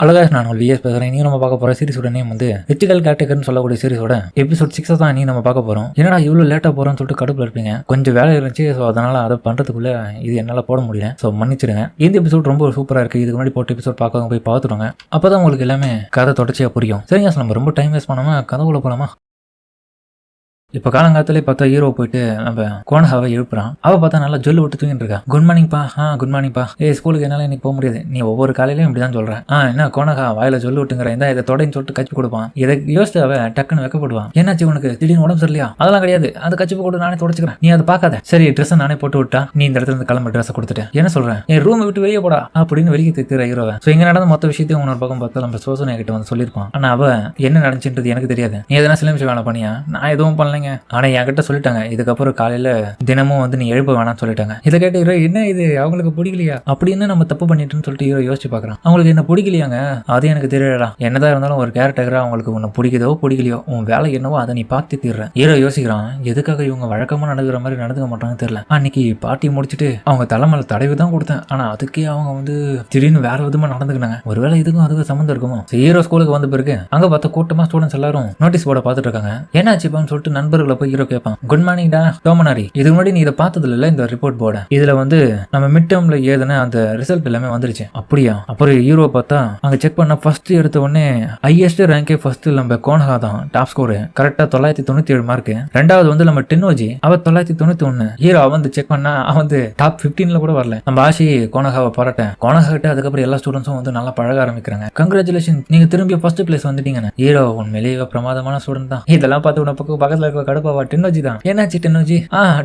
அழகா நான் ஒரு விஎஸ் பேசுகிறேன். நீ நம்ம பார்க்க போகிற சீரிஸோட நேம் வந்து எத்திக்கல் கேரக்டர்னு சொல்லக்கூடிய சீரிஸோட எபிசோட் 6 தான் நீ நம்ம பார்க்க போகிறோம். என்னடா இவ்வளோ லேட்டாக போகிறோன்னு சொல்லிட்டு கடுப்பில் இருப்பீங்க. கொஞ்சம் வேலை இருந்துச்சு. ஸோ அதனால் அதை பண்ணுறதுக்குள்ளே இது என்னால் போட முடியல. ஸோ மன்னிச்சிடுங்க. இந்த எபிசோட் ரொம்ப சூப்பராக இருக்குது. இதுக்கு முன்னாடி போட்ட எபிசோட் பார்க்க போய் பார்த்துருவாங்க. அப்போ தான் உங்களுக்கு எல்லாமே கதை தொடர்ச்சியாக புரியும். சரிங்க, நம்ம ரொம்ப டைம் வேஸ்ட் பண்ணாமல் கதைக்குள்ளே போகலாமா? இப்போ காலங்காலத்திலே பார்த்தா ஹீரோ போயிட்டு நம்ம கோனஹாவை எழுப்புறான். அவள் பார்த்தா நல்லா ஜொல்லு விட்டு தூங்கிட்டு இருக்கா. குட் மார்னிங்ப்பா. குட் மார்னிங்ப்பா. ஸ்கூலுக்கு என்னால் இன்னைக்கு போக முடியாது. நீ ஒவ்வொரு காலையிலையும் இப்படி தான் சொல்கிறேன். என்ன கோனஹா வாயில ஜொல்லு விட்டுங்கிற இதை தொடைன்னு சொல்லிட்டு கச்சி கொடுப்பான். இதை யோசிச்சு அவ டக்குன்னு வைக்கப்படுவான். என்னாச்சு உனக்கு திடீர்னு உடம்பு சரியில்லையா? அதெல்லாம் கிடையாது. அது கச்சி போட்டு நானே தொடச்சிக்கிறேன். நீ அதை பார்க்காத. சரி, ட்ரெஸ்ஸை நானே போட்டு விட்டா நீ இந்த இடத்துல இருந்து கிளம்ப ட்ரெஸ்ஸை கொடுத்துட்டு என்ன சொல்றேன், என் ரூமை விட்டு வெளியே போடா அப்படின்னு வெளியே திட்டுற ஹீரோவை. ஸோ இங்கே நடந்த மொத்த விஷயத்தையும் உன்னொரு பக்கம் பார்த்தா நம்ம சோசனை கிட்ட வந்து சொல்லியிருப்பான். ஆனால் அவ என்ன நடந்துச்சுன்றது எனக்கு தெரியாது. நீ எதனா சிலமிச்சு வேலை பண்ணியா? நான் எதுவும் பண்ணலைங்க. ஆனால் என்கிட்ட சொல்லிட்டாங்க இதுக்கப்புறம் காலையில தினமும் வந்து நீ எழுப்ப வேணாம்னு சொல்லிட்டாங்க. இதை கேட்டு ஹீரோ என்ன இது அவங்களுக்கு பிடிக்கலையா அப்படின்னு நம்ம தப்பு பண்ணிட்டுன்னு சொல்லிட்டு ஹீரோ யோசிச்சு பார்க்குறான். அவங்களுக்கு என்ன பிடிக்கலையாங்க? அது எனக்கு தெரியலடா. என்னதான் இருந்தாலும் ஒரு கேரக்டரா அவங்களுக்கு உன்னை பிடிக்குதோ பிடிக்கலையோ உன் வேலை என்னவோ அதை நீ பார்த்து தீர்ற. ஹீரோ யோசிக்கிறான், எதுக்காக இவங்க வழக்கமாக நடக்கிற மாதிரி நடந்துக்க மாட்டாங்கன்னு தெரியல. அன்னைக்கு பார்ட்டி முடிச்சுட்டு அவங்க தலைமையில தடவி தான் கொடுத்தேன். ஆனா அதுக்கே அவங்க வந்து திடீர்னு வேற விதமா நடந்துக்கினாங்க. ஒருவேளை இதுக்கும் அதுக்கும் சம்மந்தம் இருக்குமோ? ஹீரோ ஸ்கூலுக்கு வந்த பிறகு அங்க பார்த்த கூட்டமா ஸ்டூடெண்ட்ஸ் எல்லாரும் நோட்டீஸ் போர்டை பார்த்துட்டு இருக்காங்க. என்னாச்சுப்பான்னு சொல்லிட்டு நண்பர்களை போய் ஹீரோ கேட்பான். குட் மார்னிங் டா டோமனாரி. இதுக்கு முன்னாடி நீ இதை பார்த்ததுல இல்ல இந்த ரிப்போர்ட் போர்டு. இதுல வந்து நம்ம மிட் டேர்ம்ல ஏதுன அந்த ரிசல்ட் எல்லாமே வந்துருச்சு. அப்படியா? அப்புறம் ஹீரோ பார்த்தா அங்க செக் பண்ண ஃபர்ஸ்ட் எடுத்த உடனே ஹையஸ்ட் ரேங்கே ஃபர்ஸ்ட் நம்ம கோனஹா தான் டாப் ஸ்கோர். கரெக்டா 997 மார்க். ரெண்டாவது வந்து நம்ம டென்னோஜி அவ 991. ஹீரோ வந்து செக் பண்ணா அவன் வந்து டாப் 15ல கூட வரல. நம்ம ஆஷி கோனஹாவை பாராட்டேன். கோனஹா கிட்ட அதுக்கப்புறம் எல்லா ஸ்டூடெண்ட்ஸும் வந்து நல்லா பழக ஆரம்பிக்கிறாங்க. கங்க்ராச்சுலேஷன், நீங்க திரும்பி ஃபர்ஸ்ட் பிளேஸ் வந்துட்டீங்க. ஹீரோ உண்மையிலேயே பிரமாதமான ஸ்டூடெண்ட் தான். இதெல்லாம் பார்த்து உன பக்கத்துல இருக்க கடுப்பாவா டென்னோஜி தான். என்னாச்சு டென்னோஜி?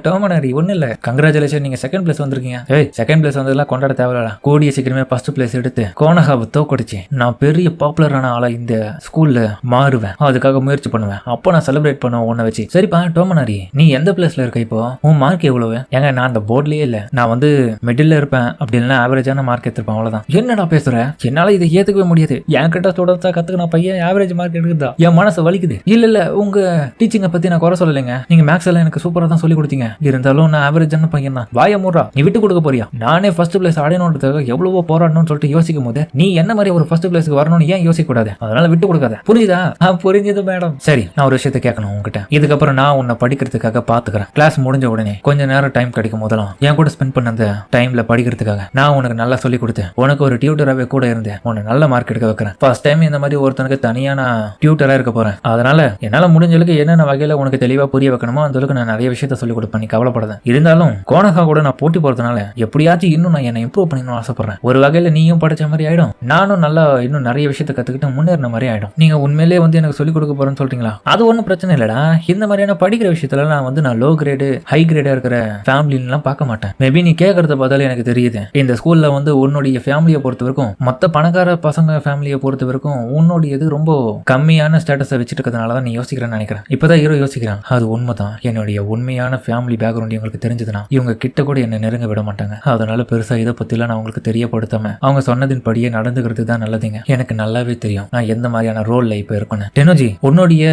டோமனாரி ஒண்ணு இல்ல, கங்க்ராச்சுலேஷன், நீங்க செகண்ட் பிளேஸ் வந்திருக்கீங்க. செகண்ட் பிளேஸ் வந்ததெல்லாம் கொண்டாட தேவையில்ல. கூடிய சீக்கிரமே ஃபர்ஸ்ட் பிளேஸ் எடுத்து கோனஹாவை தோக்கடிச்சு நான் பெரிய பாப்புலரான ஆளா இந்த ஸ்கூல்ல மாறுவேன். அதுக்காக முயற்சி பண்ணுவேன். அப்போ நான் செலிப்ரேட் பண்ணுவேன் உன்னை வச்சு. சரிப்பா டோமனாரி, நீ எந்த பிளேஸ்ல இருக்க இப்போ? உன் மார்க் எவ்வளவு? ஏங்க நான் அந்த போர்ட்லயே இல்ல, நான் வந்து மிடில் இருப்பேன். அப்படி இல்லைன்னா ஆவரேஜான மார்க் எடுத்திருப்பேன். அவ்வளவுதான். என்னடா பேசுற? என்னால இதை ஏத்துக்கவே முடியாது. என் கிட்ட ஸ்டூடெண்ட்ஸா கத்துக்கின பையன் ஆவரேஜ் மார்க் எடுக்குதா? என் மனசு வலிக்குது. இல்ல உங்க டீச்சிங்கை பத்தி நான் குறை சொல்லலைங்க. நீங்க மேக்ஸ் எல்லாம் எனக்கு சூப்பரா தான் சொல்லி கொடுத்தீங்க. இருந்தாலும் நான் ஆவரேஜான பையன் தான். வாய மூடுறா. நீ விட்டு கொடுக்க போறியா? நானே ஃபர்ஸ்ட் பிளேஸ் அடையணுன்றதுக்காக எவ்வளவோ போராடணும்னு சொல்லிட்டு யோசிக்கும் போது நீ என்ன மாதிரி ஒரு ஃபர்ஸ்ட் பிளேஸ்க்கு வரணும்னு ஏன் யோசிக்க கூடாது? அதனால விட்டு கொடுக்காத. புரியுதா? புரிஞ்சது மேடம். சரி, நான் ஒரு விஷயத்தை கேட்கணும் உங்ககிட்ட. இதுக்கப்புறம் நான் உன்னை படிக்கிறதுக்காக பாத்துக்கிறேன். கிளாஸ் முடிஞ்ச உடனே கொஞ்ச நேரம் டைம் கிடைக்கும் போதெல்லாம் என் கூட ஸ்பெண்ட் பண்ண அந்த டைம்ல படிக்கிறதுக்காக நான் உனக்கு நல்லா சொல்லி கொடுத்தேன். உனக்கு ஒரு டியூட்டராகவே கூட இருந்தேன். உன்னை நல்ல மார்க் எடுக்க வைக்கிறேன். ஃபர்ஸ்ட் டைம் இந்த மாதிரி ஒருத்தனுக்கு தனியா நான் டியூட்டரா இருக்க போறேன். அதனால என்னால முடிஞ்ச அளவுக்கு என்னென்ன வகையில உனக்கு தெளிவா புரிய வைக்கணுமோ அந்த அளவுக்கு நான் நிறைய விஷயத்த சொல்லி கொடுப்பேன். நீ கவலைப்படாத. இருந்தாலும் கோனஹா கூட நான் போட்டி போறதுனால எப்படியாச்சும் இன்னும் நான் என்னை இம்ப்ரூவ் பண்ணணும்னு ஆசைப்படுறேன். ஒரு வகையில நீயும் படிச்ச மாதிரி ஆயிடும், நானும் நல்லா இன்னும் நிறைய விஷயத்த கத்துக்கிட்டு முன்னேறின மாதிரி ஆயிடும். நீங்க உண்மையிலேயே வந்து எனக்கு சொல்லிக் கொடுக்க போறேன்னு சொல்றீங்களா? அது ஒன்றும் பிரச்சனை இல்லடா. இந்த மாதிரியான படிக்கிற விஷயத்துல நான் லோ கிரேடு ஹை கிரேடா இருக்கிற ஃபேமிலிலாம் பார்க்க மாட்டேன். மேபி நீ கேட்கறத பார்த்தாலே எனக்கு தெரியுது. இந்த ஸ்கூல்ல வந்து உன்னுடைய ஃபேமிலியை பொறுத்த வரைக்கும் மொத்த பணக்கார பசங்க ஃபேமிலியை பொறுத்த வரைக்கும் உன்னுடையது ரொம்ப கம்மியான ஸ்டேட்டஸை வச்சுட்டு இருக்கிறதுனால தான் நீ யோசிக்கிறேன்னு நினைக்கிறேன். இப்பதான் ஹீரோ யோசிக்கிறான். அது உண்மைதான். என்னுடைய உண்மையான ஃபேமிலி பேக்ரவுண்ட் உங்களுக்கு தெரிஞ்சதுன்னா இவங்க கிட்ட கூட என்ன நெருங்க விட மாட்டாங்க. அதனால பெருசா இதை பத்திலாம் நான் உங்களுக்கு தெரியப்படுத்தாம அவங்க சொன்னதின் படியே நடந்துக்கிறது தான் நல்லதுங்க. எனக்கு நல்லாவே தெரியும் நான் எந்த மாதிரியான ரோல்ல இப்ப இருக்கணும். டெனோஜி, உன்னுடைய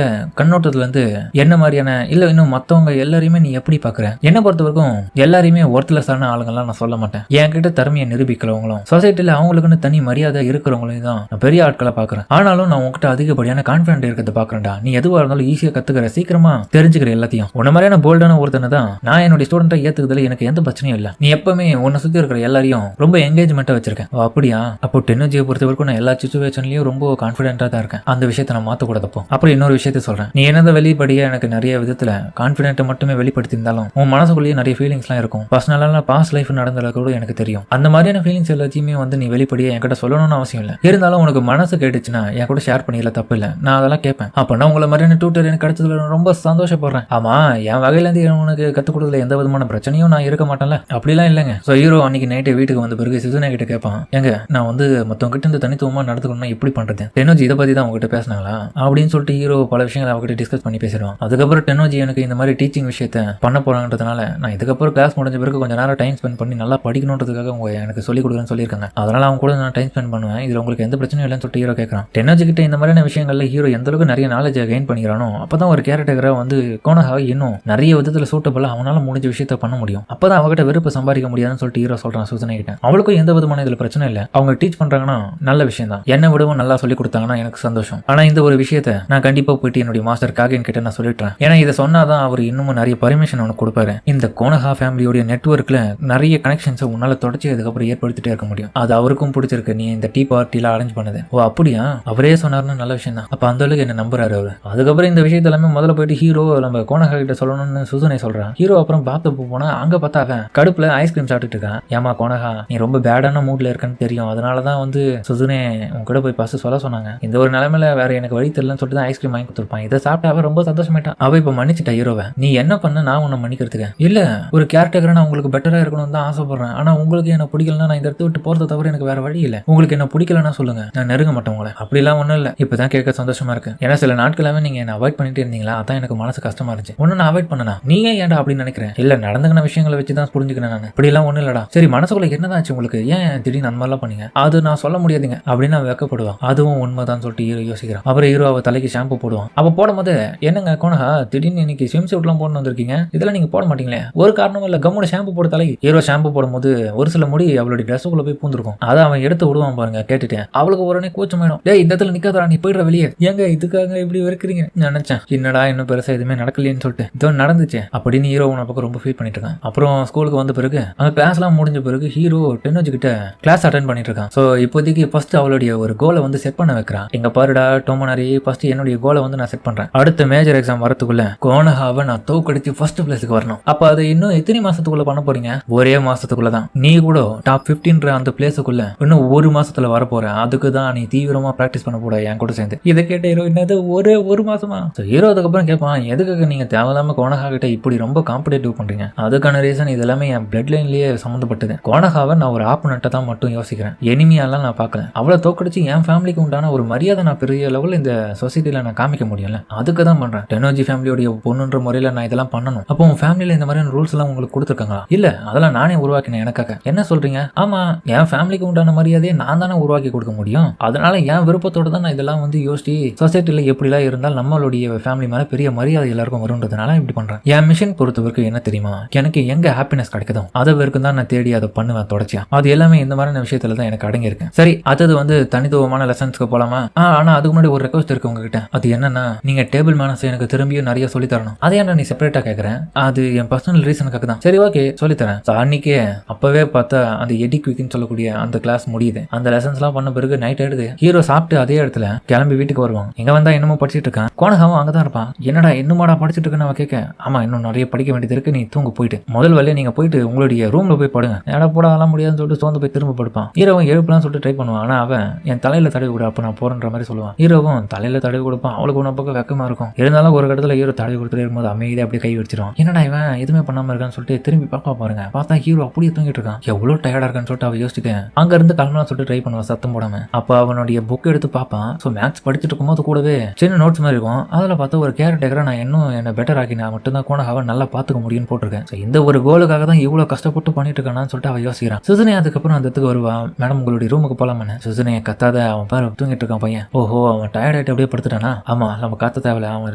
கண்ணோட்டத்துல இருந்து என்ன மாதிரியான இல்ல இன்னும் மத்தவங்க எல்லாரையுமே நீ எப்படி பாக்குற? என்ன பொறுத்த வரைக்கும் எல்லாரையுமே ஒர்த்லெஸ்ஸான ஆளுங்கெல்லாம் நான் சொல்ல மாட்டேன். என்கிட்ட திறமையை நிரூபிக்கிறவங்களும் சொசைட்டில அவங்களுக்குன்னு தனி மரியாதை இருக்கிறவங்களையும் தான் நான் பெரிய ஆட்களை பாக்குறேன். ஆனாலும் நான் உங்ககிட்ட அதிகப்படியான கான்பிடன்ட் இருக்கிறத பாக்குறேன்டா. நீ எதுவா இருந்தாலும் ஈஸியா கத்துக்கிற, சீக்கிரமா தெரிஞ்சுக்கிற எல்லாத்தையும். உன்ன மாதிரியான போல்டான ஒருத்தனை தான் நான் என்னுடைய ஸ்டூடெண்டா ஏத்துக்கிறதுல எனக்கு எந்த பிரச்சனையும் இல்ல. நீ எப்பவுமே உன்னை சுத்தி இருக்கிற எல்லாரையும் ரொம்ப என்கேஜ்மெண்டா வச்சிருக்கேன். அப்படியா? அப்போ டென்னோஜியை பொறுத்த வரைக்கும் நான் எல்லா சிச்சுவேஷன்லயும் ரொம்ப கான்பிடென்டா தான் இருக்கேன். அந்த விஷயத்தை நான் மாத்தக்கூடாதப்போ. அப்புறம் இன்னொரு விஷயத்த சொல்றேன். நீ என்னதான் வெளிப்படியா எனக்கு நிறைய விதத்துல கான்பிடென்ட் மட்டுமே வெளிப்படுத்தி இருந்தாலும் உன் மனசுக்குள்ளேயே நிறைய ஃபீலிங்ஸ்லாம் இருக்கும். பர்சனலான பாஸ்ட் லைஃப் நடந்ததுல கூட எனக்கு தெரியும். அந்த மாதிரியான ஃபீலிங்ஸ் எல்லாத்தையுமே வந்து நீ வெளிப்படியா என்கிட்ட சொல்லணும்னு அவசியம் இல்லை. இருந்தாலும் உனக்கு மனசு கேட்டுச்சுன்னா என் கூட ஷேர் பண்ணிடல, தப்பு இல்லை. நான் அதெல்லாம் கேட்பேன். அப்ப நான் உங்களை மாதிரியான டியூட்டர் எனக்கு கிடைச்சதுல ரொம்ப சந்தோஷப்படுறேன். ஆமா, என் வகையில இருந்து உனக்கு கத்துக் கொடுக்கல எந்த விதமான பிரச்சனையும் நான் இருக்க மாட்டேன்ல. அப்படிலாம் இல்லைங்க. ஸோ ஹீரோ அன்னைக்கு நைட்டு வீட்டுக்கு வந்த பிறகு சிசுனா கிட்ட கேட்பான், எங்க நான் வந்து மற்றவங்க கிட்ட இருந்து தனித்துவமா நடந்துக்கணும்னா எப்படி பண்றது? டென்னோஜி இதை பத்தி தான் உங்ககிட்ட பேசினாங்களா அப்படின்னு சொல்லிட்டு ஹீரோ பல விஷயங்களை அவங்ககிட்ட டிஸ்கஸ் பண்ணி பேசிடுவான். அதுக்கப்புறம் டென்னோஜி எனக்கு இந்த மாதிரி டீச்சிங் விஷயத்த பண்ண போறாங்கன்றதுனால நான் இதுக்கப்புறம் கிளாஸ் முடிஞ்ச பிறகு கொஞ்சம் நேரம் டைம் ஸ்பெண்ட் பண்ணி நல்லா படிக்கணுன்றதுக்காக அவங்க எனக்கு சொல்லிக் கொடுக்குறேன்னு சொல்லியிருக்காங்க. அதனால அவங்க கூட நான் டைம் ஸ்பெண்ட் பண்ணுவேன். இதுல உங்களுக்கு எந்த பிரச்சனையும் இல்லைன்னு சொல்லிட்டு ஹீரோ கேட்கறான். டென்னோஜி கிட்ட இந்த மாதிரியான விஷயங்கள்ல ஹீரோ எந்த அளவுக்கு நிறைய நாலேஜ் கெயின் பண்ணிக்கிறானோ அப்பதான் ஒரு கேரக்டர் வந்து கோனஹாவை இன்னும் நிறைய விதத்துல சூட்டபிளா அவனால முடிஞ்ச விஷயத்த பண்ண முடியும். அப்பதான் அவகிட்ட வெறுப்பு சம்பாதிக்க முடியாதுன்னு சொல்லிட்டு ஹீரோ சொல்றான் சுசனை கிட்ட. அவளுக்கும் எந்த விதமான இதுல பிரச்சனை இல்ல. அவங்க டீச் பண்றாங்கன்னா நல்ல விஷயம் தான். என்ன விடவும் நல்லா சொல்லி கொடுத்தாங்கன்னா எனக்கு சந்தோஷம். ஆனா இந்த ஒரு விஷயத்த நான் கண்டிப்பா போயிட்டு என்னுடைய மாஸ்டர் காகின் கிட்ட நான் சொல்லிட்டேன். ஏன்னா இதை சொன்னாதான் அவர் இன்னமும் நிறைய பர்மிஷன் அவனுக்கு கொடுப்பாரு. இந்த கோனஹா ஃபேமிலியோட நெட்வொர்க்ல நிறைய கனெக்ஷன்ஸ் உன்னால தொடர்ச்சி அதுக்கப்புறம் ஏற்படுத்திட்டே இருக்க முடியும். அது அவருக்கும் பிடிச்சிருக்கு. நீ இந்த டீ பார்ட்டில அரேஞ்ச் பண்ணது. ஓ அப்படியா? அவரே சொன்னாருன்னு நல்ல விஷயம் தான். அப்ப அந்த அளவுக்கு என்ன நம்புறாரு அவரு. அதுக்கப்புறம் இந்த விஷயத்த எல்லாமே முதல்ல போயிட்டு ஹீரோ நம்ம கோனஹா கிட்ட சொல்லணும்னு சுசுனை சொல்றான். ஹீரோ அப்புறம் பாத்து போனா அங்க பார்த்தா அவன் கடுப்புல ஐஸ்கிரீம் சாப்பிட்டுட்டு இருக்கான். ஏமா கோனஹா நீ ரொம்ப பேடான மூட்ல இருக்கன்னு தெரியும். அதனாலதான் வந்து சுசுனே உன் கூட போய் பஸ் சொல்ல சொன்னாங்க. இந்த ஒரு நிலைமையில வேற எனக்கு வழி தெரியலன்னு சொல்லிட்டு ஐஸ்கிரீம் வாங்கி கொடுத்துருப்பான். இதை சாப்பிட்டு அவன் ரொம்ப சந்தோஷமாயிட்டான். அவ இப்ப மன்னிச்சிட்டா ஹீரோவை. நீ என்ன பண்ண நான் உன்னை மன்னிக்கிறதுக்கு இல்ல. ஒரு கேரக்டர் நான் உங்களுக்கு பெட்டரா இருக்கணும்னு தான் ஆசைப்படுறேன். ஆனா உங்களுக்கு என்ன பிடிக்கலன்னா நான் இந்த இடத்த விட்டு போறதை தவிர எனக்கு வேற வழி இல்ல. உங்களுக்கு என்ன பிடிக்கலன்னா சொல்லுங்க, நான் நெருங்க மாட்டேன் உங்களை. அப்படிலாம் ஒண்ணும் இல்ல. இப்பதான் கேட்க சந்தோஷமா இருக்கு. ஏன்னா சில நாட்களாவே நீங்க என்ன அவாய்ட் பண்ணிட்டு இருந்தீங்களா, அதான் எனக்கு மனசு கஷ்டமா இருந்துச்சு. ஒன்னு நான் அவாய்ட் பண்ணனா நீங்க ஏன்டா அப்படின்னு நினைக்கிறேன். இல்ல நடந்துக்கின விஷயங்களை வச்சுதான் புரிஞ்சுக்கிறேன் நான். இப்படி எல்லாம் ஒண்ணு இல்லடா. சரி மனசுக்குள்ள என்னதான் ஆச்சு உங்களுக்கு, ஏன் திடீர்னு அந்த மாதிரிலாம் பண்ணீங்க? அது நான் சொல்ல முடியாதுங்க அப்படின்னு நான் வெக்கப்படுவான். அதுவும் உண்மைதான் சொல்லிட்டு ஹீரோ யோசிக்கிறான். அப்புறம் ஹீரோ அவ தலைக்கு ஷாம்பு போடுவான். அப்ப போடும்போது என்னங்க கோனஹா திடீர்னு இன்னைக்கு ஸ்விம் சூட் எல்லாம் போடணும் வந்திருக்கீங்க, இதெல்லாம் நீங்க போட மாட்டீங்களே? ஒரு காரணமும் இல்ல, கம்முன ஷாம்பு போட தலைக்கு. ஹீரோ ஷாம்பு போடும்போது ஒரு சில முடி அவளுடைய ட்ரெஸ்ஸுக்குள்ள போய் பூந்துருக்கும். அதை அவன் எடுத்து விடுவான் பாருங்க. கேட்டுட்டேன் அவளுக்கு உடனே கூச்சமாயிடும். டேய் இந்த இடத்துல நிக்காதடா, நீ போயிடுற வெளியே. ஏங்க இதுக்காக இப்படி வெறுக்கிறீங்க? நினைச்சேன் என்னடா இன்னும் பெருசா எதுவுமே நடக்கலையேன்னு சொல்லிட்டு இதோ நடந்துச்சு அப்படின்னு ஹீரோ உன பக்கம் ரொம்ப ஃபீல் பண்ணிட்டு இருக்கான். அப்புறம் ஸ்கூலுக்கு வந்த பிறகு அந்த கிளாஸ் எல்லாம் முடிஞ்ச பிறகு ஹீரோ டென்னோஜி கிட்ட கிளாஸ் அட்டென்ட் பண்ணிட்டு இருக்கான். சோ இப்போதைக்கு ஃபர்ஸ்ட் அவளுடைய ஒரு கோலை வந்து செட் பண்ண வைக்கிறான். எங்க பாருடா டோமனாரி, ஃபர்ஸ்ட் என்னுடைய கோலை வந்து நான் செட் பண்றேன். அடுத்த மேஜர் எக்ஸாம் வரதுக்குள்ள கோனஹாவை நான் தோக்கடிச்சு ஃபர்ஸ்ட் பிளேஸ்க்கு வரணும். அப்ப அது இன்னும் எத்தனை மாசத்துக்குள்ள பண்ண போறீங்க? ஒரே மாசத்துக்குள்ள தான். நீ கூட டாப் 15 அந்த பிளேஸுக்குள்ள இன்னும் ஒரு மாசத்துல வர போற. அதுக்கு தான் நீ தீவிரமா பிராக்டிஸ் பண்ண போட என் கூட சேர்ந்து. இதை கேட்ட ஹீரோ என்னது ஒரே ஒரு மாசமா? ஹீரோ அதுக்கப்புறம் கேட்பான், எதுக்காக நீங்க தேவையில்லாம கோனஹா கிட்ட இப்படி ரொம்ப காம்படேட்டிவ் பண்றீங்க? அதுக்கான ரீசன் இது எல்லாமே என் பிளட் லைன்லயே சம்பந்தப்பட்டது. கோனஹாவை நான் ஒரு ஆப்பனட்டை தான் மட்டும் யோசிக்கிறேன், எனிமியாலாம் நான் பார்க்கல. அவளை தோக்கடிச்சு என் ஃபேமிலிக்கு உண்டான ஒரு மரியாதை நான் பெரிய லெவலில் இந்த சொசைட்டில நான் காமிக்க முடியல. அதுக்கு தான் பண்றேன். டெனோஜி ஃபேமிலியோடைய பொண்ணுன்ற முறையில நான் இதெல்லாம் பண்ணணும். அப்போ உன் ஃபேமிலியில இந்த மாதிரியான ரூல்ஸ் எல்லாம் உங்களுக்கு கொடுத்துருக்காங்களா? இல்ல அதெல்லாம் நானே உருவாக்கினேன் எனக்காக. என்ன சொல்றீங்க? ஆமா என் ஃபேமிலிக்கு உண்டான மரியாதையை நான் தானே உருவாக்கி கொடுக்க முடியும். அதனால என் விருப்பத்தோட தான் நான் இதெல்லாம் வந்து யோசிச்சு சொசைட்டில எப்படிலாம் இருந்தால் நம்மளுடைய ஃபேமிலி மேல பெரிய மரியாதை எல்லாருக்கும் வரும்ன்றதுனால இப்படி பண்றேன். என் மிஷன் பொறுத்தவரைக்கும் என்ன தெரியுமா, எனக்கு எங்க ஹாப்பினஸ் கிடைக்குதோ அதை வரைக்கும் தான் நான் தேடி அதை பண்ணுவேன் தொடர்ச்சியா. அது எல்லாமே இந்த மாதிரியான விஷயத்துல தான் எனக்கு அடங்கி இருக்கு. சரி அடுத்தது வந்து தனித்துவமான லெசன்ஸ்க்கு போலாமா? ஆனா அதுக்கு முன்னாடி ஒரு ரெக்வஸ்ட் இருக்கு உங்ககிட்ட. அது என்னன்னா, நீங்க டேபிள் மேனர்ஸ் எனக்கு திரும்பியும் நிறைய சொல்லி தரணும். அதை ஏன்டா நீ செப்பரேட்டா கேட்கறேன்? அது என் பர்சனல் ரீசனுக்காக தான். சரி ஓகே சொல்லி தரேன். அன்னைக்கே அப்பவே பார்த்தா அந்த எடி குவிக்னு சொல்லக்கூடிய அந்த கிளாஸ் முடியுது. அந்த லெசன்ஸ் எல்லாம் பண்ண பிறகு நைட் ஆயிடுது. ஹீரோ சாப்பிட்டு அதே இடத்துல கிளம்பி வீட்டுக்கு வருவான். எங்க வந்தா என்னமோ படிச்சுட்டு இருக்கான். கோனஹாவும் அங்கதான் இருப்பான். என்னடா இன்னுமாடா படிச்சுட்டு இருக்குன்னு அவன் கேட்க, ஆமா இன்னும் நிறைய படிக்க வேண்டியது இருக்கு, நீ தூங்க போயிட்டு முதல் வேலையை நீங்க போயிட்டு உங்களுடைய ரூம்ல போய் படுங்க. ஏடா போடாதெல்லாம் முடியாதுன்னு சொல்லிட்டு சோர்ந்து போய் திரும்ப படுப்பான். ஹீரோவும் எழுப்பலாம் சொல்லிட்டு ட்ரை பண்ணுவான். ஆனா அவன் என் தலையில தடவி கூட, அப்ப நான் போறேன்ற மாதிரி சொல்லுவான். ஹீரோவும் தலையில தடவி கொடுப்பான். அவளுக்கு ஒன்ன பக்கம் வெக்கமா இருக்கும். இருந்தாலும் ஒரு இடத்துல ஹீரோ தடவி கொடுத்துட்டு இருக்கும்போது அமைதியா அப்படியே கை வச்சிருவான். என்னடா இவன் எதுவுமே பண்ணாம இருக்கான்னு சொல்லிட்டு திரும்பி பார்க்க பாருங்க. பார்த்தா ஹீரோ அப்படியே தூங்கிட்டு இருக்கான். எவ்வளவு டயர்டா இருக்கான்னு சொல்லிட்டு அவ யோசிச்சுட்டு அங்க இருந்து கிளம்பலாம் சொல்லிட்டு ட்ரை பண்ணுவான் சத்தம் போடாம. அப்ப அவனுடைய புக் எடுத்து பார்ப்பான். ஸோ மேக்ஸ் படிச்சுட்டு இருக்கும்போது கூடவே சின்ன நோட்ஸ் மாதிரி இருக்கும். அதில் பார்த்தா ஒரு கேரக்டரை நான் இன்னும் என்ன பெட்டர் ஆக்கினா மட்டும்தான் கோனஹாவை நல்லா பார்த்துக்க முடியும்னு போட்டிருக்கேன். ஸோ இந்த ஒரு கோலுக்காக தான் இவ்வளோ கஷ்டப்பட்டு பண்ணிட்டு இருக்கான்னு சொல்லிட்டு அவன் யோசிக்கிறான். சுசுனே அதுக்கப்புறம் அந்த இடத்துக்கு வருவான். மேடம் உங்களுடைய ரூமுக்கு போலாமே. சுசுனையை கத்தாத, அவன் பாரு தூங்கிட்டு இருக்கான் பையன். ஓஹோ அவன் டயர்ட் ஆகிட்டு அப்படியே படுத்துட்டானா? ஆமா நம்ம காத்த தேவையில்ல, அவன்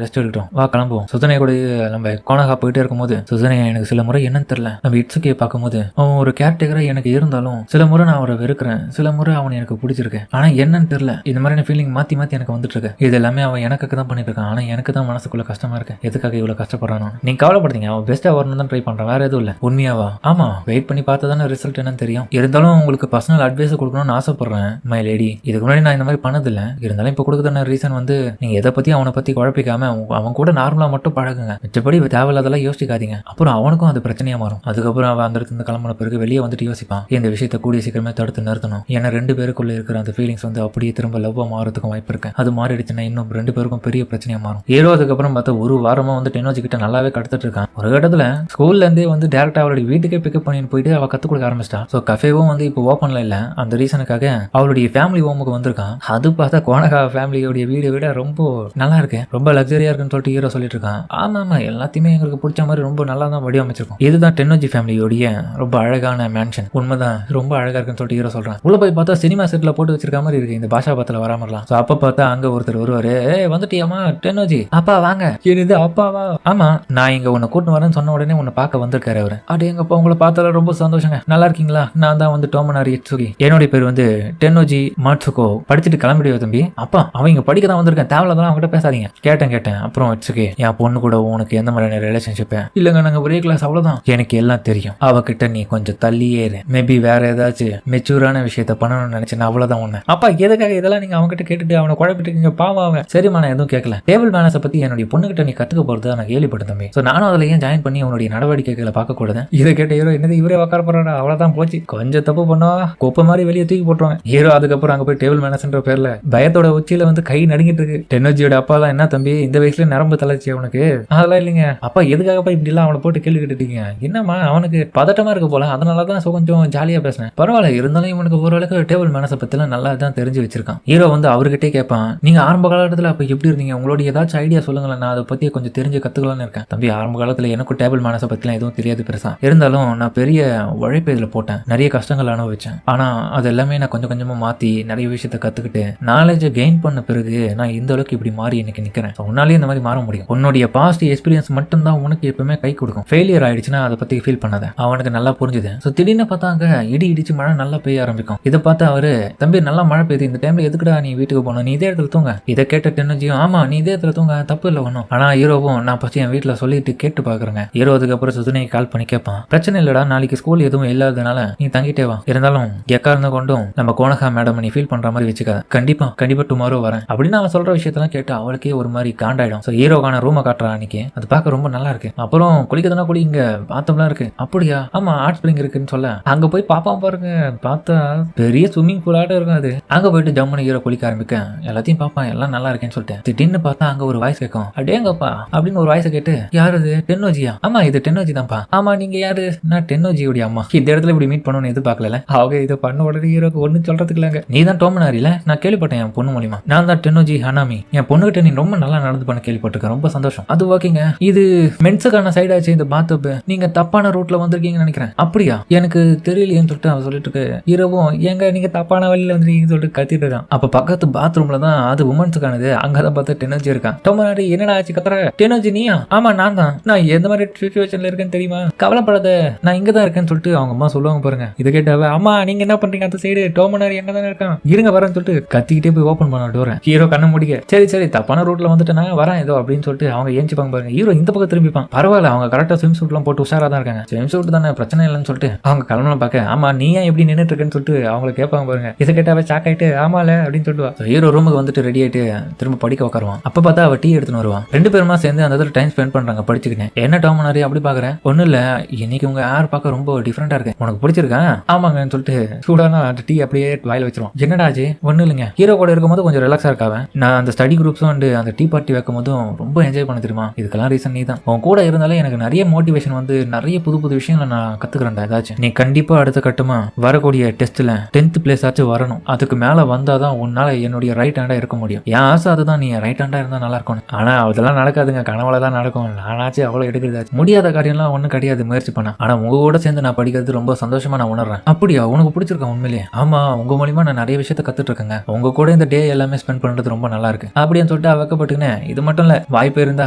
ரெஸ்ட் எடுக்கட்டும், வா கிளம்புவோம். சுசுனை கூட நம்ம கோனஹா போயிட்டே இருக்கும்போது சுசுனை எனக்கு சில முறை என்னன்னு தெரியல, நம்ம இட்ஸுக்கே பார்க்கும்போது அவன் ஒரு கேரக்டரா எனக்கு இருந்தாலும் சில முறை நான் அவரை வெறுக்கிறேன், சில முறை அவனை எனக்கு பிடிச்சிருக்கேன். ஆனா என்னன்னு தெரியல, இந்த மாதிரியான ஃபீலிங் மாத்தி மாத்தி எனக்கு வந்துட்டு இருக்கு. இது எல்லாமே அவன் எனக்கு தான் பண்ணிட்டு இருக்கான். ஆனா எனக்கு தான் மனசுக்குள்ள கஷ்டமா இருக்கு. எதுக்காக இவ்வளவு கஷ்டப்படுறானோ? நீங்க கவலைப்படுறீங்க, அவன் பெஸ்டா வரணும் தான் ட்ரை பண்றான், வேற எதுவும் இல்ல. உண்மையாவா? ஆமா வெயிட் பண்ணி பார்த்தா தானே ரிசல்ட் என்னன்னு தெரியும். இருந்தாலும் உங்களுக்கு பர்சனல் அட்வைஸ் கொடுக்கணும்னு ஆசைப்படுறேன் மை லேடி. இதுக்கு முன்னாடி நான் இந்த மாதிரி பண்ணதில்ல. இருந்தாலும் இப்ப கொடுக்குற ரீசன் வந்து நீங்க எதை பத்தி அவனை பத்தி குழப்பிக்காம அவன் கூட நார்மலா மட்டும் பழகுங்க. மிச்சப்படி தேவையில்லாதெல்லாம் யோசிக்காதீங்க. அப்புறம் அவனுக்கும் அது பிரச்சனையா மாறும். அதுக்கப்புறம் அவன் அந்த இடத்துல கிளம்பின பிறகு வெளியே வந்துட்டு யோசிப்பான், இந்த விஷயத்தை கூடிய சீக்கிரமே தடுத்து நிறுத்தணும். ஏன்னா 2 பேருக்குள்ள இருக்கிற அந்த ஃபீலிங்ஸ் வந்து அப்படியே திரும்ப லவ்வா மாறதுக்கும் வாய்ப்பு இருக்கு. அது மாறிடுச்சுன்னா இன்னும் 2 பேருக்கும் பெரிய பிரச்சனையா மாறும். ஹீரோ அதுக்கப்புறம் பார்த்தா ஒரு வாரமா வந்து டெனோஜி கிட்ட நல்லாவே கடத்திட்டு இருக்கான். ஒரு கட்டத்துல ஸ்கூல்ல இருந்தே வந்து டேரக்டா அவளுடைய வீட்டுக்கே பிக்கப் பண்ணிட்டு போயிட்டு அவ கத்து கொடுக்க ஆரம்பிச்சிட்டா. ஸோ கஃபேவும் வந்து இப்போ ஓப்பன்ல இல்ல. அந்த ரீசனுக்காக அவளுடைய ஃபேமிலி ஹோமுக்கு வந்திருக்கான். அது பார்த்தா கோனஹா ஃபேமிலியோடைய வீடை விட ரொம்ப நல்லா இருக்கு, ரொம்ப லக்ஸரியா இருக்குன்னு சொல்லிட்டு ஹீரோ சொல்லிட்டு இருக்கான். ஆமா எல்லாத்தையுமே எங்களுக்கு பிடிச்ச மாதிரி ரொம்ப நல்லா தான் வடிவமைச்சிருக்கும். இதுதான் டெனோஜி ஃபேமிலியோடைய ரொம்ப அழகான மேன்ஷன். உண்மைதான் ரொம்ப அழகா இருக்குன்னு சொல்லிட்டு ஹீரோ சொல்றான். உள்ள போய் பார்த்தா சினிமா செட்ல போட்டு வச்சிருக்க மாதிரி இருக்கு, இந்த பாஷா பத்துல வராமலாம். அப்ப பார்த்தா அங்க ஒருத்தர் வருவாரு, வந்துட்டியாமா டெனோஜி, அப்பா வாங்க இது அப்பாவா? ஆமா, நான் இங்க உன்னை கூட்டு வரேன்னு சொன்ன உடனே உன்னை பார்க்க வந்திருக்காரு அவரு. அடே எங்கப்பா, உங்களை பார்த்தால ரொம்ப சந்தோஷங்க. நல்லா இருக்கீங்களா? நான் தான் வந்து டோமனாரி இட்சுகி. என்னுடைய பேர் வந்து டென்னோஜி மாட்சுகோ. படிச்சுட்டு கிளம்பிடுவா தம்பி. அப்பா, அவன் இங்க படிக்க தான் வந்திருக்கேன், தேவையில்லாதான் அவங்ககிட்ட பேசாதீங்க. கேட்டேன். அப்புறம் இட்சுகி, என் பொண்ணு கூட உனக்கு எந்த மாதிரியான ரிலேஷன்ஷிப்? இல்லங்க, நாங்க ஒரே கிளாஸ், அவ்வளவுதான். எனக்கு எல்லாம் தெரியும். அவகிட்ட நீ கொஞ்சம் தள்ளியே இரு. மேபி வேற ஏதாச்சும் மெச்சூரான விஷயத்த பண்ணணும்னு நினைச்சேன், அவ்வளவுதான் ஒண்ணு. அப்பா, எதுக்காக இதெல்லாம் நீங்க அவங்க கிட்ட கேட்டுட்டு அவனை குழப்பிட்டு இருக்கீங்க? பாவம் அவன். சரிம்மா, நான் எதுவும் கேட்கல. டேபிள் மேனர்ஸை பத்தி என்னுடைய பொண்ணுகிட்ட நீ கத்துக்க போறது நான் கேள்விப்பட்டேன் தம்பி. சோ நானும் அதுல ஏன் ஜாயின் பண்ணி உன்னுடைய நடவடிக்கைகளை பார்க்க கூடாது. இதை கேட்ட ஹீரோ, என்னது இவரே உட்கார போறாடா, அவ்வளவுதான் போச்சு. கொஞ்சம் தப்பு பண்ணா குப்பை மாதிரி வெளியே தூக்கி போட்டுருவாங்க. ஹீரோ அதுக்கப்புறம் அங்க போய் டேபிள் மேனர்ஸ்ன்ற பேர்ல பயத்தோட உச்சியில வந்து கை நடுங்கிட்டு இருக்கு. டென்னோஜியோட அப்பா தான், என்ன தம்பி இந்த வயசுல நரம்பு தளர்ச்சி அவனுக்கு? அதெல்லாம் இல்லைங்க அப்பா, எதுக்காகப்பா இப்படி எல்லாம் அவனை போட்டு கேள்வி கேட்டுட்டீங்க? என்னமா அவனுக்கு பதட்டமா இருக்கு போல, அதனாலதான் கொஞ்சம் ஜாலியா பேசினேன். பரவாயில்ல, இருந்தாலும் இவனுக்கு ஓரளவுக்கு டேபிள் மேனர்ஸை பத்தி எல்லாம் நல்லா தான் தெரிஞ்சு வச்சிருக்கான். ஹீரோ வந்து அவர்கிட்டே கேட்பான், நீங்க ஆரம்ப காலத்துல அப்ப எப்படி இருந்தீங்க? உங்களுடைய ஏதாச்சும் ஐடியா சொல்லுங்களேன், நான் அதை பத்தி கொஞ்சம் தெரிஞ்சு கத்துக்கலாம்னு இருக்கேன். தம்பி, ஆரம்ப காலத்துல எனக்கும் டேபிள் மேனர்ஸை பத்திலாம் எதுவும் தெரியாது பெருசா. இருந்தாலும் நான் பெரிய உழைப்பு இதுல போட்டேன், நிறைய கஷ்டங்கள் அனுபவிச்சேன். ஆனா அது எல்லாமே நான் கொஞ்சம் கொஞ்சமா மாத்தி நிறைய விஷயத்த கத்துக்கிட்டு நாலேஜை கெயின் பண்ண பிறகு நான் இந்த அளவுக்கு இப்படி மாறி இன்னைக்கு நிக்கிறேன். உன்னாலே இந்த மாதிரி மாற முடியும். உன்னுடைய பாஸ்ட் எக்ஸ்பீரியன்ஸ் மட்டும் தான் உனக்கு எப்பவுமே கை கொடுக்கும். ஃபெயிலியர் ஆயிடுச்சுன்னா அதை பத்தி ஃபீல் பண்ணாத. அவனுக்கு நல்லா புரிஞ்சுது. திடீர்னு பார்த்தாங்க இடி இடிச்சு மழை நல்லா பெய்ய ஆரம்பிக்கும். இதை பார்த்து அவரு, தம்பி நல்லா மழை பெய்யுது, இந்த டைம்ல எதுக்குடா நீ வீட்டுக்கு போகணும், நீ இதே இடத்துல தூங்க. இதை கேட்ட டென்னோஜியும், ஆமா நீ இதே இடத்துல தூங்க, தப்பு இல்லை ஒன்றும். ஆனா ஹீரோவும், நான் ஃபர்ஸ்ட் என் வீட்டுல சொல்லிட்டு கேட்டு பாக்குறேங்க. ஹீரோ அதுக்கப்புறம் சுதுனைக்கு கால் பண்ணி கேட்பான், பிரச்சனை இல்லடா, நாளைக்கு ஸ்கூல் எதுவும் இல்லாததுனால நீ தங்கிட்டே வா. இருந்தாலும் எக்காரணம் கொண்டும் நம்ம கோனகா மேடம் நீ ஃபீல் பண்ற மாதிரி வச்சுக்காத. கண்டிப்பா டுமாரோ வரேன் அப்படின்னு அவன் சொல்ற விஷயத்தெல்லாம் கேட்டு அவளுக்கே ஒரு மாதிரி காண்டாயிடும். ஹீரோக்கான ரூமை காட்டுறான் அன்னைக்கு. அது பார்க்க ரொம்ப நல்லா இருக்கு. அப்புறம் குளிக்கிறதுனா குளி, இங்க பாத்தம்லாம் இருக்கு. அப்படியா? ஆமா, ஹாட் ஸ்ப்ரிங் இருக்குன்னு சொல்ல அங்க போய் பாப்பான் பாருங்க. பார்த்தா பெரிய ஸ்விம்மிங் பூல் ஆட்டம் இருக்கும். அது அங்க போயிட்டு ஜம்முன்னு ஹீரோ குளிக்க ஆரம்பிக்க எல்லாத்தையும் பாப்பான், எல்லாம் நல்லா இருக்கேன்னு சொல்லிட்டு திடீர்னு பார்த்தா அங்க ஒரு வாய்ஸ் கேட்கும். அடேங்கப்பா அப்படின்னு ஒரு வாய்ஸ் கேட்டு, யாரு அது? டென்னோஜியா? ஆமா இது டென்னோஜி தான்ப்பா. ஆமா நீங்க யாரு? நான் டென்னோஜியோட அம்மா. இந்த இடத்துல இப்படி மீட் பண்ணணும்னு எதிர்பார்க்கல. அவங்க இதை பண்ண உடனே ஹீரோக்கு ஒண்ணு சொல்றதுக்கு இல்லங்க. நீ தான் டோமனாரில, நான் கேள்விப்பட்டேன் என் பொண்ணு மூலியமா. நான் தான் டென்னோஜி ஹனாமி. என் பொண்ணுகிட்ட நீ ரொம்ப நல்லா நடந்து பண்ண கேள்விப்பட்டிருக்கேன், ரொம்ப சந்தோஷம். அது ஓகேங்க, இது மென்ஸுக்கான சைட் ஆச்சு இந்த பாத்டப். நீங்க தப்பான ரூட்ல வந்திருக்கீங்கன்னு நினைக்கிறேன். அப்படியா? எனக்கு தெரியலையேன்னு சொல்லிட்டு அவன் சொல்லிட்டு இருக்கு. ஹீரோவும், ஏங்க நீங்க தப்பான வழியில வந்துருக்கீங்கன்னு சொல்லிட்டு கத்திட்டு இருக்கான். அப்ப பக்கத்து பாத்ரூம்ல தான், அது உமன்ஸுக்கானது, அங்கதான் பார்த்தா டென்னோஜி இருக்கான். டோமனாரி, என்னடா ஆச்சு கத்துற? டென்னோஜி நீயா? ஆமா நான் தான். நான் எந்த மாதிரி சிச்சுவேஷன்ல இருக்கேன்னு தெரியுமா? கவலைப்படாத, நான் இங்க தான் இருக்கேன்னு சொல்லிட்டு அவங்க அம்மா சொல்லுவாங்க பாருங்க. இதை கேட்டாவ, அம்மா நீங்க என்ன பண்றீங்க அந்த சைடு? டோமனாரி எங்க தானே இருக்கான், இருங்க வரேன்னு சொல்லிட்டு கத்திக்கிட்டே போய் ஓப்பன் பண்ண டோரை. ஹீரோ கண்ண முடிக்க, சரி தப்பான ரூட்ல வந்துட்டு நான் வரேன் ஏதோ அப்படின்னு சொல்லிட்டு அவங்க ஏஞ்சிப்பாங்க பாருங்க. ஹீரோ இந்த பக்கம் திரும்பிப்பான். பரவாயில்ல, அவங்க கரெக்டா ஸ்விம் சூட் எல்லாம் போட்டு உஷாரா தான் இருக்காங்க. ஸ்விம் சூட் தானே, பிரச்சனை இல்லைன்னு சொல்லிட்டு அவங்க கிளம்பலாம் பார்க்க, ஆமா நீ ஏன் எப்படி நின்றுட்டு இருக்குன்னு சொல்லிட்டு அவங்களை கேட்பாங்க பாருங்க. இதை கேட்டாவே சாக் ஆயிட்டு, ஆமால அப்படின்னு சொல்லுவா. ஹீரோ ரூமுக்கு வந்துட்டு ரெடி ஆயிட்டு திரும்ப படிக்க உட்காருவான். அப்ப பார்த்தா அவ டீ எடுத்துன்னு வருவான். ரெண்டு பேருமா சேர்ந்து அந்த இடத்துல டைம் ஸ்பெண்ட் பண்றாங்க படிச்சுக்கிட்டேன். என்ன டோமனாரி அப்படி பாக்குறேன்? ஒன்னும் இல்ல, இன்னைக்கு உங்க ஹேர் பார்க்க ரொம்ப டிஃபரெண்டா இருக்கு, உனக்கு பிடிச்சிருக்கா? ஆமாங்கன்னு சொல்லிட்டு சூடான அந்த டீ அப்படியே வாயில வச்சிருவான். என்னடா ஆச்சு? ஒன்னும் இல்லைங்க, ஹீரோ கூட இருக்கும்போது கொஞ்சம் ரிலாக்ஸா இருக்காவன். நான் அந்த ஸ்டடி குரூப்ஸும் அண்ட் அந்த டீ பார்ட்டி வைக்கும் போதும் ரொம்ப என்ஜாய் பண்ண தெரியுமா? இதுக்கெல்லாம் ரீசன் நீ தான். உன் கூட இருந்தாலே எனக்கு நிறைய மோட்டிவேஷன் வந்து நிறைய புது புது விஷயங்களை நான் கத்துக்கிறேன்டா. ஏதாச்சும் நீ கண்டிப்பா அடுத்த கட்டமா வரக்கூடிய டெஸ்ட்ல 10th பிளேஸ் ஆச்சும் வரணும். அதுக்கு மேல வந்தாதான் உன்னால என்னுடைய ரைட் ஹேண்டா இருக்க முடியும். என் ஆசை அதுதான், நீ ரைட் ஹேண்டா இருந்தா நல்லா இருக்கும். ஆனா அதெல்லாம் நடக்காதுங்க, கனவுல தான் நடக்கும். நானாச்சு அவ்வளவு எடுக்கிறது முடியாத காரியம்லாம் ஒன்றும் கிடையாது முயற்சி பண்ண. ஆனா உங்க கூட சேர்ந்து நான் படிக்கிறது ரொம்ப சந்தோஷமா நான் உணர்றேன். அப்படியா? உனக்கு பிடிச்சிருக்கேன் உண்மையிலேயே? ஆமா, உங்க மூலியமா நான் நிறைய விஷயத்த கத்துட்டு இருக்கேங்க. உங்க கூட இந்த டே எல்லாமே ஸ்பெண்ட் பண்றது ரொம்ப நல்லா இருக்கு அப்படின்னு சொல்லிட்டு அவ வெக்கப்பட்டுக்கினேன். இது மட்டும் இல்ல, வாய்ப்பு இருந்தா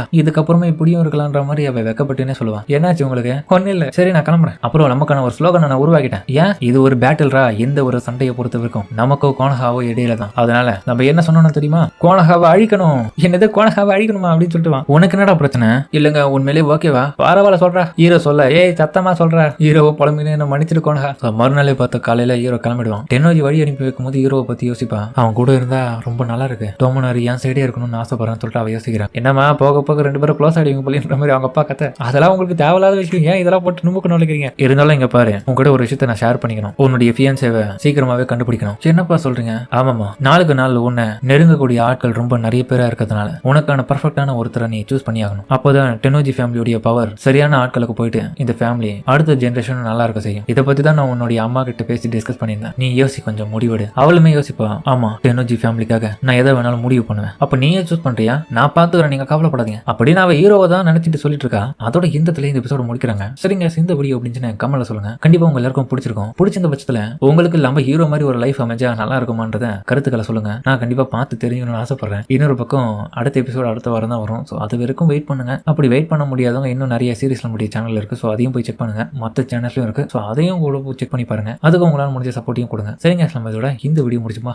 இதுக்கப்புறமே இப்படியும் இருக்கலாம்ன்ற மாதிரி அவ வெக்கப்பட்டுனே சொல்லுவான். என்னாச்சு உங்களுக்கு? ஒன்னும் இல்ல, சரி நான் கிளம்புறேன். அப்புறம் நமக்கான ஒரு ஸ்லோகனை நான் உருவாக்கிட்டேன். ஏன்? இது ஒரு பேட்டில்ரா, எந்த ஒரு சண்டையை பொறுத்தவரைக்கும் நமக்கோ கோனஹாவோ இடையில தான். அதனால நம்ம என்ன சொன்னோம்னு தெரியுமா? கோனஹாவை அழிக்கணும். என்னது கோனஹாவை அழிக்கணுமா அப்படின்னு சொல்லிட்டு உனக்கு என்னடா பிரச்சனை? இல்லங்க உண்மையிலே ஓகேவா? பரவாயில்ல சொல்றா. ஹீரோ சொல்ல, ஏய் சத்தமா சொல்ற. ஹீரோவை புலம்பினு என்ன மன்னிச்சிட்டு கோனஹா. மறுநாளே பார்த்த காலையில ஹீரோ கிளம்பிடுவான். டென்னோஜி வழி அனுப்பி வைக்கும் போது ஹீரோவை பத்தி யோசிப்பா. அவன் கூட இருந்தா ரொம்ப நல்லா இருக்கு, டோமனாரி என் சைடே இருக்கணும்னு ஆசைப்படுறேன்னு சொல்லிட்டு அவ யோசிக்கிறான். என்னமா போக போக ரெண்டு பேரும் க்ளோஸ் ஆயிடுவீங்க போலின்ற மாதிரி அவங்க அப்பா கத்த. அதெல்லாம் உங்களுக்கு தேவையில்லாத விஷயம், ஏன் இதெல்லாம் போட்டு நுமுக்கு நுழைக்கிறீங்க? இருந்தாலும் இங்க பாரு, உங்ககிட்ட ஒரு விஷயத்த நான் ஷேர் பண்ணிக்கணும். உன்னுடைய ஃபியான்சேவை சீக்கிரமாவே கண்டுபிடிக்கணும். என்னப்பா சொல்றீங்க? ஆமாமா, நாளுக்கு நாள் உன்னை நெருங்கக்கூடிய ஆட்கள் ரொம்ப நிறைய பேரா இருக்கிறதுனால உனக்கான பர்ஃபெக்டான ஒருத்தரை நீ சூஸ் பண்ணியாகணும். அப்போதான் டென்னோஜி ஃபேமிலியோடைய பவர் சரியான ஆட்களுக்கு போயிட்டு இந்த ஃபேமிலி அடுத்த ஜென்ரேஷன் நல்லா இருக்க செய்யும். இதை பத்தி தான் நான் உன்னுடைய அம்மா கிட்ட பேசி டிஸ்கஸ் பண்ணியிருந்தேன். நீ யோசி, கொஞ்சம் முடிவெடு. அவளுமே யோசிப்பா. ஆமா, டென்னோஜி ஃபேமிலிக்காக நான் எதை வேணாலும் முடிவு பண்ணுவேன். அப்ப நீயே சூஸ் பண்றியா? நான் பாத்துக்கிறேன், நீங்க கவலைப்படாதீங்க அப்படின்னு அவ ஹீரோவை தான் நினைச்சிட்டு சொல்லிட்டு இருக்கா. அதோட இந்த எபிசோட முடிக்கிறாங்க. சரிங்க, இந்த வீடியோ அப்படின்னு கமெண்ட்ல சொல்லுங்க. கண்டிப்பா உங்க எல்லாருக்கும் பிடிச்சிருக்கும். பிடிச்சிருந்த பட்சத்துல உங்களுக்கு நம்ம ஹீரோ மாதிரி ஒரு லைஃப் அமைஞ்சா நல்லா இருக்குமான்றத கருத்துக்களை சொல்லுங்க. நான் கண்டிப்பா பார்த்து தெரிஞ்சுக்கணும்னு ஆசைப்படுறேன். இன்னொரு பக்கம் அடுத்த எபிசோட் அடுத்த வாரம் அப்புறம் தான் வரும். ஸோ அது வரைக்கும் வெயிட் பண்ணுங்க. அப்படி வெயிட் பண்ண முடியாதவங்க இன்னும் நிறைய சீரிஸ் நம்மளுடைய சேனல் இருக்கு. ஸோ அதையும் போய் செக் பண்ணுங்க. மற்ற சேனல்லையும் இருக்கு. ஸோ அதையும் கூட செக் பண்ணி பாருங்க. அதுக்கு உங்களால் முடிஞ்ச சப்போர்ட்டையும் கொடுங்க. சரிங்க, நம்ம இதோட இந்த வீடியோ முடிச்சுமா.